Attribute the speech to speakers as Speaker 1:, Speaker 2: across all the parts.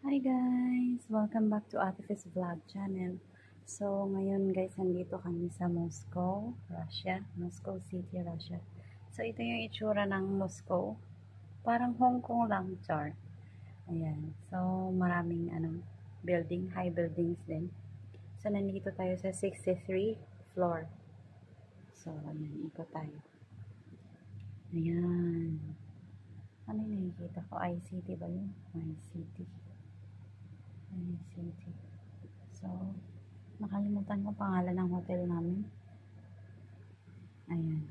Speaker 1: Hi guys! Welcome back to Ate Fizz Vlog channel. So, ngayon guys, nandito kami sa Moscow, Russia. Moscow City, Russia. So, ito yung itsura ng Moscow. Parang Hong Kong lang, char. Ayan. So, maraming building, high buildings din. So, nandito tayo sa 63 floor. So, ayan, ikot tayo. Ayan. Ano yung nakikita ko? ICT ba yun? ICT. So, nakalimutan ko pangalan ng hotel namin. Ayan.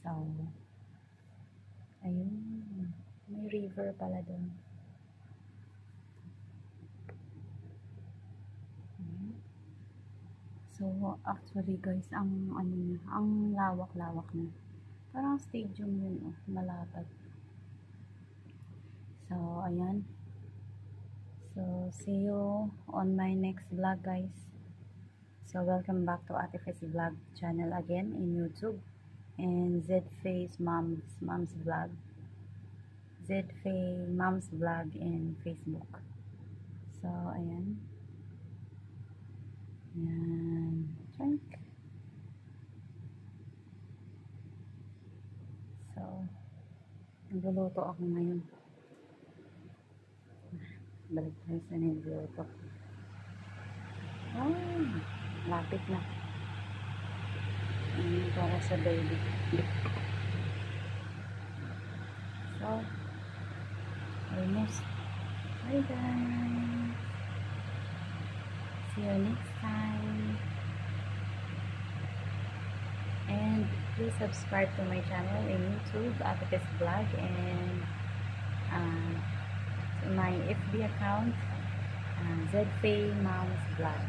Speaker 1: So, ayun. May river pala doon. Ayan. So, actually guys, ang lawak-lawak na. Parang stadium yun, oh. Malapad. So, ayan. So, see you on my next vlog, guys. So, welcome back to Ate Fizz Vlog channel again in YouTube. And Zface Mom's Vlog. Zface Mom's Vlog in Facebook. So, ayan. Ayan. Drink. So, nagluluto ako ngayon. Balik tayo sa nagluluto. Oh, lapit na. Para sa baby. So, almost. Bye guys. See you next time. And please subscribe to my channel in YouTube, Ate Fizz Vlog, and my FB account, Zface Mom's Vlog.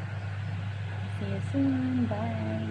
Speaker 1: See you soon. Bye.